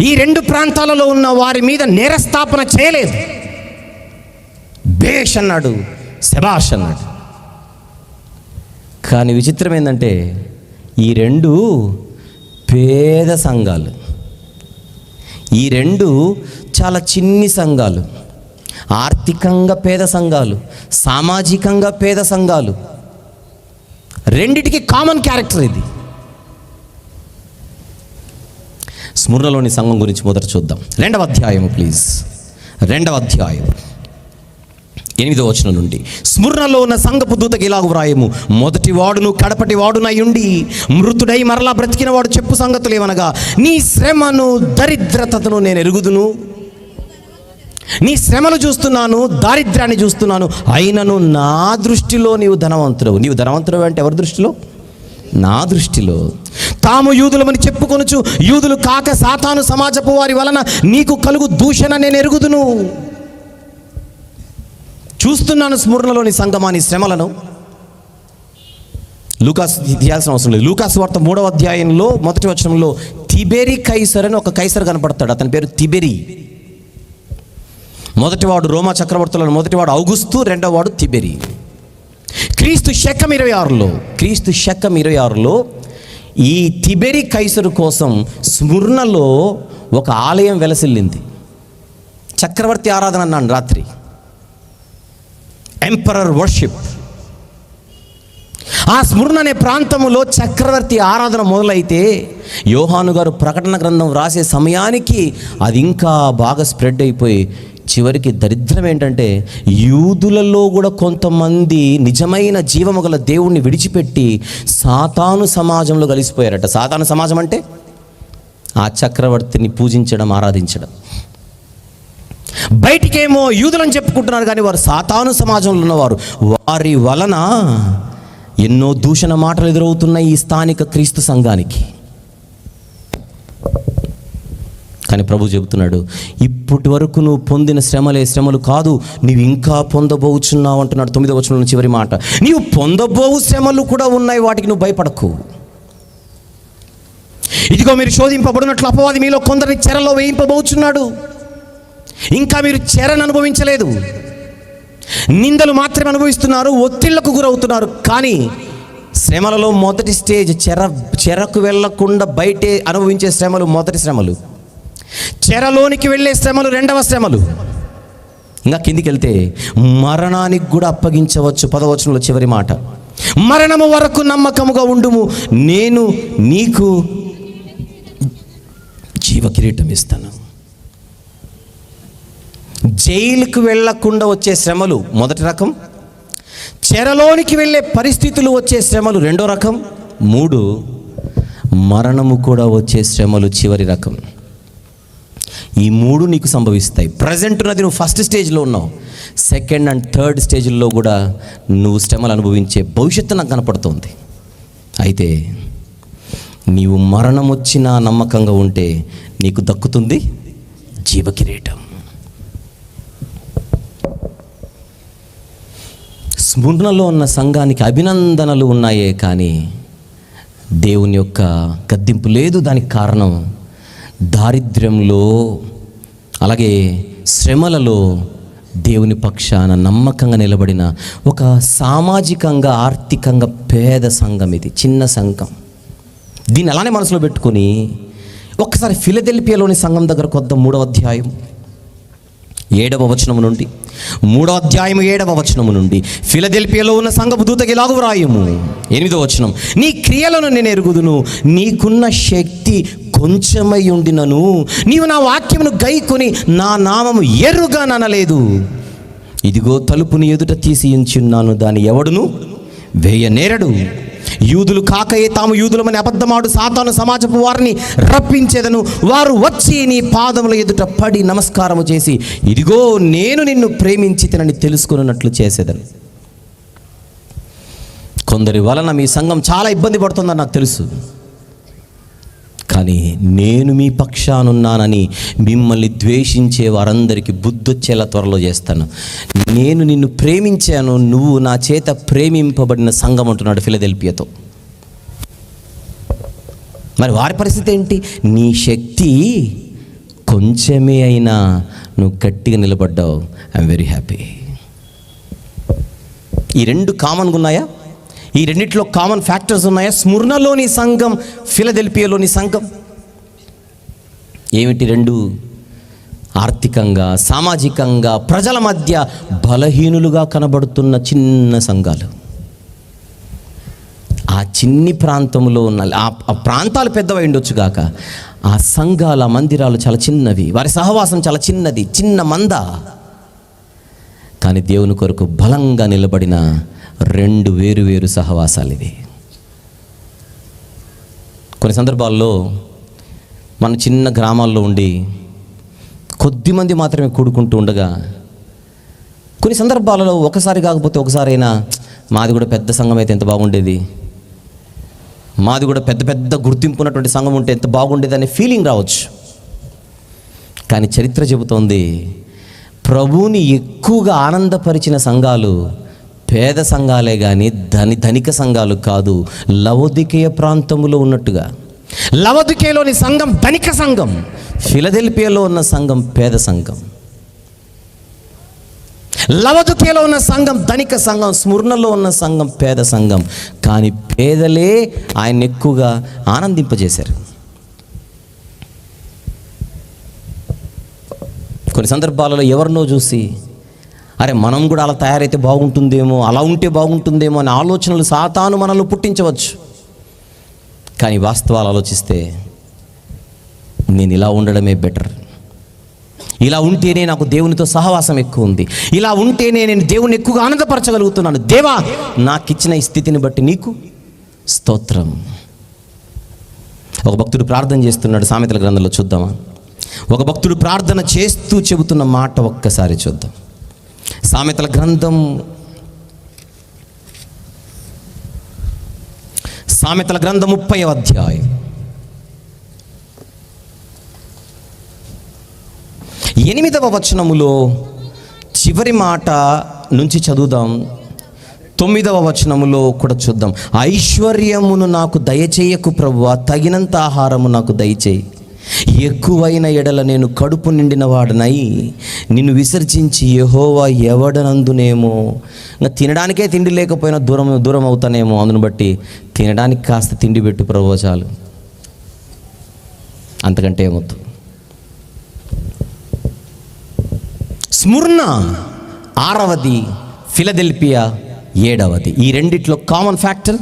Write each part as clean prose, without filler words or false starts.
ఈ రెండు ప్రాంతాలలో ఉన్న వారి మీద నేరస్థాపన చేయలేదు. బేష్ అన్నాడు, శబాష్ అన్నాడు. కానీ విచిత్రం ఏంటంటే ఈ రెండు పేద సంఘాలు, ఈ రెండు చాలా చిన్ని సంఘాలు, ఆర్థికంగా పేద సంఘాలు, సామాజికంగా పేద సంఘాలు, రెండిటికి కామన్ క్యారెక్టర్ ఇది. స్ముర్నలోని సంఘం గురించి మొదట చూద్దాం. 2వ అధ్యాయం ప్లీజ్. 2వ అధ్యాయం 8వ వచనం నుండి. స్ముర్నలో ఉన్న సంఘపు దూతకి ఇలాగు వ్రాయము, మొదటి వాడును కడపటి వాడునై ఉండి మృతుడై మరలా బ్రతికిన వాడు చెప్పు సంగతులు ఏమనగా, నీ శ్రమను దరిద్రతను నేను ఎరుగుదును. నీ శ్రమలు చూస్తున్నాను, దారిద్ర్యాన్ని చూస్తున్నాను, అయినను నా దృష్టిలో నీవు ధనవంతుడు. నీవు ధనవంతుడు అంటే ఎవరి దృష్టిలో? నా దృష్టిలో. తాము యూదులమని చెప్పుకొనుచు యూదులు కాక సాతాను సమాజపు వారి వలన నీకు కలుగు దూషణ నేను ఎరుగుదును. చూస్తున్నాను స్ముర్నలోని సంఘమాని శ్రమలను. లూకాస్ తీయాల్సిన అవసరం లేదు. లూకాస్ వార్త 3వ అధ్యాయంలో 1వ వచనంలో తిబెరి కైసర్ అని ఒక కైసర్ కనపడతాడు. అతని పేరు తిబెరి. మొదటివాడు రోమా చక్రవర్తులను మొదటివాడు ఔగుస్తు, రెండవ వాడు తిబెరి. క్రీస్తు శకం 26లో ఈ తిబెరి కైసరు కోసం స్ముర్నలో ఒక ఆలయం వెలసిల్లింది. చక్రవర్తి ఆరాధన అన్నాను రాత్రి, ఎంపరర్ వర్షిప్. ఆ స్ముర్న అనే ప్రాంతంలో చక్రవర్తి ఆరాధన మొదలైతే యోహాను గారు ప్రకటన గ్రంథం రాసే సమయానికి అది ఇంకా బాగా స్ప్రెడ్ అయిపోయి చివరికి దరిద్రం ఏంటంటే యూదులలో కూడా కొంతమంది నిజమైన జీవము గల దేవుణ్ణి విడిచిపెట్టి సాతాను సమాజంలో కలిసిపోయారట. సాతాను సమాజం అంటే ఆ చక్రవర్తిని పూజించడం, ఆరాధించడం. బయటికేమో యూదులని చెప్పుకుంటున్నారు కానీ వారు సాతాను సమాజంలో ఉన్నవారు. వారి వలన ఎన్నో దూషణ మాటలు ఎదురవుతున్నాయి ఈ స్థానిక క్రీస్తు సంఘానికి. కానీ ప్రభు చెబుతున్నాడు, ఇప్పటి వరకు నువ్వు పొందిన శ్రమలు కాదు, నీవు ఇంకా పొందబోచున్నావు అంటున్నాడు. 9వ వచనంలో చివరి మాట, నీవు పొందబోవు శ్రమలు కూడా ఉన్నాయి, వాటికి నువ్వు భయపడకు. ఇదిగో మీరు శోధింపబడినట్లు అపవాది మీలో కొందరిని చెరలో వేయింపబోచున్నాడు. ఇంకా మీరు చెరను అనుభవించలేదు, నిందలు మాత్రమే అనుభవిస్తున్నారు, ఒత్తిళ్లకు గురవుతున్నారు. కానీ శ్రమలలో మొదటి స్టేజ్ చెరకు వెళ్లకుండా బయటే అనుభవించే శ్రమలు మొదటి శ్రమలు. చెరలోనికి వెళ్ళే శ్రమలు రెండవ శ్రమలు. ఇంకా కిందికి వెళ్తే మరణానికి కూడా అప్పగించవచ్చు. 10వ వచనంలో చివరి మాట, మరణము వరకు నమ్మకముగా ఉండుము, నేను నీకు జీవ కిరీటం ఇస్తాను. జైలుకు వెళ్లకుండా వచ్చే శ్రమలు మొదటి రకం, చెరలోనికి వెళ్ళే పరిస్థితులు వచ్చే శ్రమలు రెండో రకం, 3 మరణము కూడా వచ్చే శ్రమలు చివరి రకం. ఈ 3 నీకు సంభవిస్తాయి. ప్రజెంట్ ఉన్నది నువ్వు ఫస్ట్ స్టేజ్లో ఉన్నావు. సెకండ్ అండ్ థర్డ్ స్టేజ్లో కూడా నువ్వు శ్రమలు అనుభవించే భవిష్యత్తు నాకు కనపడుతుంది. అయితే నీవు మరణం వచ్చినా నమ్మకంగా ఉంటే నీకు దక్కుతుంది జీవ కిరీటం. స్ముర్నలో ఉన్న సంఘానికి అభినందనలు ఉన్నాయే కానీ దేవుని యొక్క గద్దింపు లేదు. దానికి కారణం దారిద్ర్యంలో అలాగే శ్రమలలో దేవుని పక్షాన నమ్మకంగా నిలబడిన ఒక సామాజికంగా ఆర్థికంగా పేద సంఘం. ఇది చిన్న సంఘం. దీన్ని అలానే మనసులో పెట్టుకొని ఒక్కసారి ఫిలదెల్ఫియాలోని సంఘం దగ్గరకు వద్దాం. 3వ అధ్యాయం 7వ వచనము నుండి. 3వ అధ్యాయం 7వ వచనము నుండి. ఫిలదెల్ఫియాలో ఉన్న సంఘపు దూతకి ఇలాగు వ్రాయము. 8వ వచనం, నీ క్రియలను నేను ఎరుగుదును, నీకున్న శక్తి కొంచెమై ఉండినను నీవు నా వాక్యమును గైకొని నా నామము ఎరుగననలేదు. ఇదిగో తలుపుని ఎదుట తీసి ఉంచున్నాను, దాన్ని ఎవడును వేయనేరడు. యూదులు కాకయే తాము యూదులమని అబద్ధమాడు సాతాను సమాజపు వారిని రప్పించేదను. వారు వచ్చి నీ పాదముల ఎదుట పడి నమస్కారము చేసి, ఇదిగో నేను నిన్ను ప్రేమించి తినని తెలుసుకున్నట్లు చేసేదను. కొందరి వలన మీ సంఘం చాలా ఇబ్బంది పడుతుందని నాకు తెలుసు. కానీ నేను మీ పక్షానున్నానని మిమ్మల్ని ద్వేషించే వారందరికీ బుద్ధొచ్చేలా త్వరలో చేస్తాను. నేను నిన్ను ప్రేమించాను, నువ్వు నా చేత ప్రేమింపబడిన సంఘం అంటున్నాడు ఫిలదెల్ఫియాతో. మరి వారి పరిస్థితి ఏంటి? నీ శక్తి కొంచెమే అయినా నువ్వు గట్టిగా నిలబడ్డావు. I'm very happy. ఈ రెండు కామన్గా ఉన్నాయా? ఈ రెండిట్లో కామన్ ఫ్యాక్టర్స్ ఉన్నాయా? స్ముర్నలోని సంఘం, ఫిలదెల్ఫియాలోని సంఘం. ఏమిటి రెండు? ఆర్థికంగా, సామాజికంగా ప్రజల మధ్య బలహీనులుగా కనబడుతున్న చిన్న సంఘాలు. ఆ చిన్ని ప్రాంతంలో ఉన్న ఆ ప్రాంతాలు పెద్దవై ఉండొచ్చు కాక, ఆ సంఘాల మందిరాలు చాలా చిన్నవి, వారి సహవాసం చాలా చిన్నది, చిన్న మంద. కానీ దేవుని కొరకు బలంగా నిలబడిన రెండు వేరు సహవాసాలు ఇవి. కొన్ని సందర్భాల్లో మన చిన్న గ్రామాల్లో ఉండి కొద్ది మంది మాత్రమే కూడుకుంటూ ఉండగా, కొన్ని సందర్భాలలో ఒకసారి కాకపోతే ఒకసారైనా మాది కూడా పెద్ద సంఘం అయితే ఎంత బాగుండేది, మాది కూడా పెద్ద గుర్తింపు ఉన్నటువంటి సంఘం ఉంటే ఎంత బాగుండేది అనే ఫీలింగ్ రావచ్చు. కానీ చరిత్ర చెబుతోంది, ప్రభువుని ఎక్కువగా ఆనందపరిచిన సంఘాలు పేద సంఘాలే కానీ ధనిక సంఘాలు కాదు. లవొదికేయ ప్రాంతంలో ఉన్నట్టుగా, లవొదికేయలోని సంఘం ధనిక సంఘం, ఫిలదెల్ఫియాలో ఉన్న సంఘం పేద సంఘం. లవొదికేయలో ఉన్న సంఘం ధనిక సంఘం, స్ముర్నలో ఉన్న సంఘం పేద సంఘం. కానీ పేదలే ఆయన ఎక్కువగా ఆనందింపజేశారు. కొన్ని సందర్భాలలో ఎవరినో చూసి, అరే మనం కూడా అలా తయారైతే బాగుంటుందేమో, అలా ఉంటే బాగుంటుందేమో అనే ఆలోచనలు సాతాను మనల్ని పుట్టించవచ్చు. కానీ వాస్తవాలు ఆలోచిస్తే నేను ఇలా ఉండడమే బెటర్, ఇలా ఉంటేనే నాకు దేవునితో సహవాసం ఎక్కువ ఉంది, ఇలా ఉంటేనే నేను దేవుని ఎక్కువగా ఆనందపరచగలుగుతున్నాను. దేవా, నాకు ఇచ్చిన ఈ స్థితిని బట్టి నీకు స్తోత్రం. ఒక భక్తుడు ప్రార్థన చేస్తున్నాడు. సామెతల గ్రంథంలో చూద్దామా? ఒక భక్తుడు ప్రార్థన చేస్తూ చెబుతున్న మాట ఒక్కసారి చూద్దాం. సామెతల గ్రంథం, సామెతల గ్రంథం 30వ అధ్యాయం 8వ వచనములో చివరి మాట నుంచి చదువుదాం. 9వ వచనములో కూడా చూద్దాం. ఐశ్వర్యమును నాకు దయచేయకు ప్రభువా, తగినంత ఆహారము నాకు దయచేయి. ఎక్కువైన ఎడల నేను కడుపు నిండిన వాడనై నిన్ను విసర్జించి యెహోవా ఎవడనందునేమో. ఇంకా తినడానికే తిండి లేకపోయినా దూరం అవుతానేమో, అందును బట్టి తినడానికి కాస్త తిండి పెట్టు ప్రభువా చాలు, అంతకంటే ఏమొద్దు. స్ముర్న 6వది, ఫిలదెల్ఫియా 7వది. ఈ రెండిట్లో కామన్ ఫ్యాక్టర్,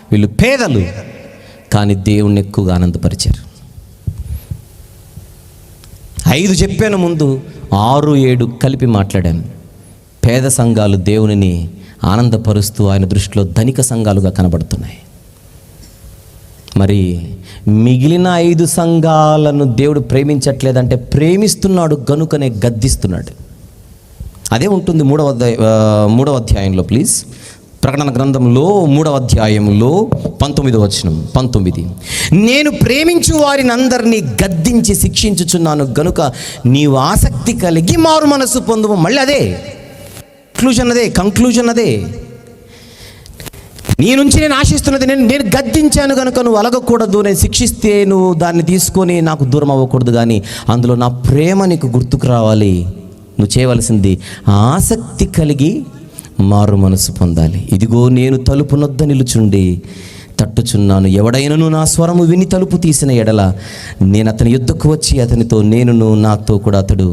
వీళ్ళు పేదలు కానీ దేవుణ్ణి ఎక్కువగా ఆనందపరిచారు. 5 చెప్పాను ముందు, 6, 7 కలిపి మాట్లాడాను. పేద సంఘాలు దేవునిని ఆనందపరుస్తూ ఆయన దృష్టిలో ధనిక సంఘాలుగా కనబడుతున్నాయి. మరి మిగిలిన 5 సంఘాలను దేవుడు ప్రేమించట్లేదంటే ప్రేమిస్తున్నాడు గనుకనే గద్దిస్తున్నాడు. అదే ఉంటుంది 3వ అధ్యాయంలో. ప్లీజ్, ప్రకటన గ్రంథంలో 3వ అధ్యాయంలో 19వ వచనం. 19, నేను ప్రేమించు వారిని అందరినీ గద్దించి శిక్షించుచున్నాను గనుక నీవు ఆసక్తి కలిగి మారు మనసు పొందుము. మళ్ళీ అదే కంక్లూజన్ అదే. నీ నుంచి నేను ఆశిస్తున్నది, నేను గద్దించాను కనుక నువ్వు అలగకూడదు, నేను శిక్షిస్తే నువ్వు దాన్ని తీసుకొని నాకు దూరం అవ్వకూడదు. కానీ అందులో నా ప్రేమ నీకు గుర్తుకు రావాలి. నువ్వు చేయవలసింది ఆసక్తి కలిగి మారు మనసు పొందాలి. ఇదిగో నేను తలుపు నొద్ద నిలుచుండి తట్టుచున్నాను, ఎవడైనను నా స్వరము విని తలుపు తీసిన ఎడల నేను అతని యుద్ధకు వచ్చి అతనితో నేనును నాతో కూడా అతడు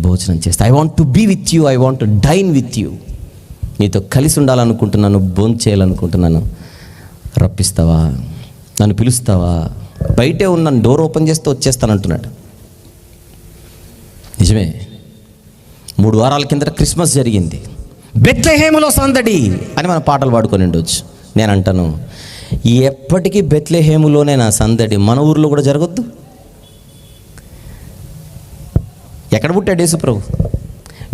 భోజనం చేస్తా. I want to be with you, I want to dine with you. నీతో కలిసి ఉండాలనుకుంటున్నాను, భోజనం చేయాలనుకుంటున్నాను. రప్పిస్తావా? నన్ను పిలుస్తావా? బయటే ఉన్నాను, డోర్ ఓపెన్ చేస్తే వచ్చేస్తానంటున్నాడు. నిజమే. 3 వారాల కిందట క్రిస్మస్ జరిగింది. బెత్లెహేములో సందడి అని మనం పాటలు పాడుకొని ఉండొచ్చు. నేను అంటాను, ఎప్పటికీ బెత్లెహేములోనే నా సందడి. మన ఊర్లో కూడా జరగొద్దు? ఎక్కడ పుట్టాడు యేసుప్రభు?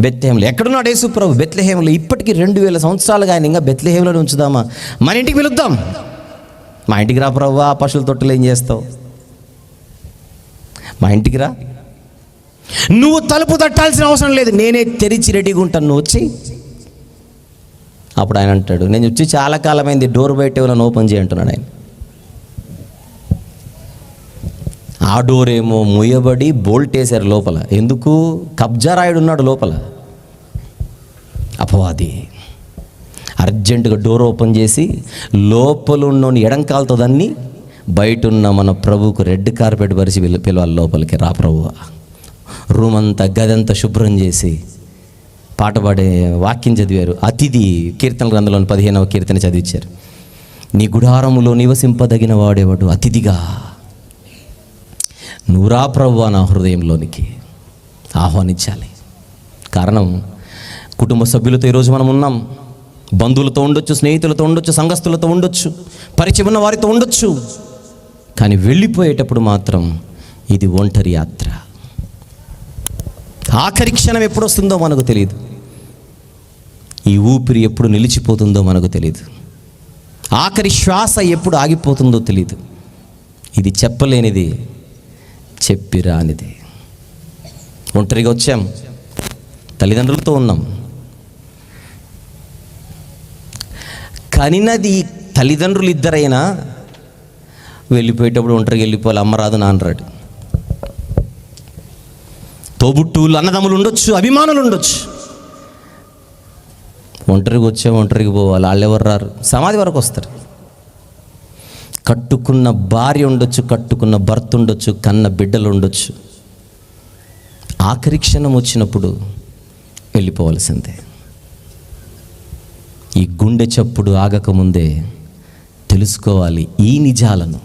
బెత్లెహేములో. ఎక్కడున్నాడు యేసుప్రభు? బెత్లెహేములో. ఇప్పటికీ 2000 సంవత్సరాలుగా ఆయన ఇంకా బెత్లెహేములోనే ఉంచుదామా? మన ఇంటికి పిలుద్దాం. మా ఇంటికి రా ప్రభు, ఆ పశువుల తొట్టులు ఏం చేస్తావు? మా ఇంటికి రా. నువ్వు తలుపు తట్టాల్సిన అవసరం లేదు, నేనే తెరిచి రెడీగా ఉంటాను, నువ్వు వచ్చి. అప్పుడు ఆయన అంటాడు, నేను వచ్చి చాలా కాలమైంది, డోర్ బయట ఎవరైనా ఓపెన్ చేయంటున్నాడు ఆయన. ఆ డోర్ ఏమో మూయబడి బోల్ట్ వేశారు లోపల. ఎందుకు? కబ్జా రాయుడు ఉన్నాడు లోపల. అపవాది అర్జెంటుగా డోర్ ఓపెన్ చేసి లోపలున్నోని ఎడంకాలతో దాన్ని బయట ఉన్న మన ప్రభువుకు రెడ్ కార్పెట్ పరిచి పిలవాలి లోపలికి. రా ప్రభువా. రూమ్ అంతా గదంతా శుభ్రం చేసి పాట పాడే వాక్యం చదివారు. అతిథి కీర్తన గ్రంథంలోని 15వ కీర్తన చదివించారు. నీ గుడారములో నివసింపదగిన వాడేవాడు అతిథిగా. నువ్వురా ప్రభువా నా హృదయంలోనికి ఆహ్వానించాలి. కారణం, కుటుంబ సభ్యులతో ఈరోజు మనం ఉన్నాం. బంధువులతో ఉండొచ్చు, స్నేహితులతో ఉండొచ్చు, సంఘస్థులతో ఉండొచ్చు, పరిచయం ఉన్న వారితో ఉండొచ్చు. కానీ వెళ్ళిపోయేటప్పుడు మాత్రం ఇది ఒంటరి యాత్ర. ఆఖరి క్షణం ఎప్పుడు వస్తుందో మనకు తెలియదు. ఈ ఊపిరి ఎప్పుడు నిలిచిపోతుందో మనకు తెలియదు. ఆఖరి శ్వాస ఎప్పుడు ఆగిపోతుందో తెలియదు. ఇది చెప్పలేనిది, చెప్పిరానిది. ఒంటరిగా వచ్చాం, తల్లిదండ్రులతో ఉన్నాం. కనినది తల్లిదండ్రులు ఇద్దరైనా వెళ్ళిపోయేటప్పుడు ఒంటరికి వెళ్ళిపోవాలి. అమ్మ రాదు, నాన్న రాడు. తోబుట్టువులు, అన్నదమ్ములు ఉండొచ్చు, అభిమానులు ఉండొచ్చు. ఒంటరికి వచ్చాం, ఒంటరికి పోవాలి. వాళ్ళు ఎవరు రారు, సమాధి వరకు వస్తారు. కట్టుకున్న భార్య ఉండొచ్చు, కట్టుకున్న భర్త ఉండొచ్చు, కన్న బిడ్డలు ఉండొచ్చు. ఆఖరి క్షణం వచ్చినప్పుడు వెళ్ళిపోవలసిందే. ఈ గుండె చప్పుడు ఆగకముందే తెలుసుకోవాలి ఈ నిజాలను.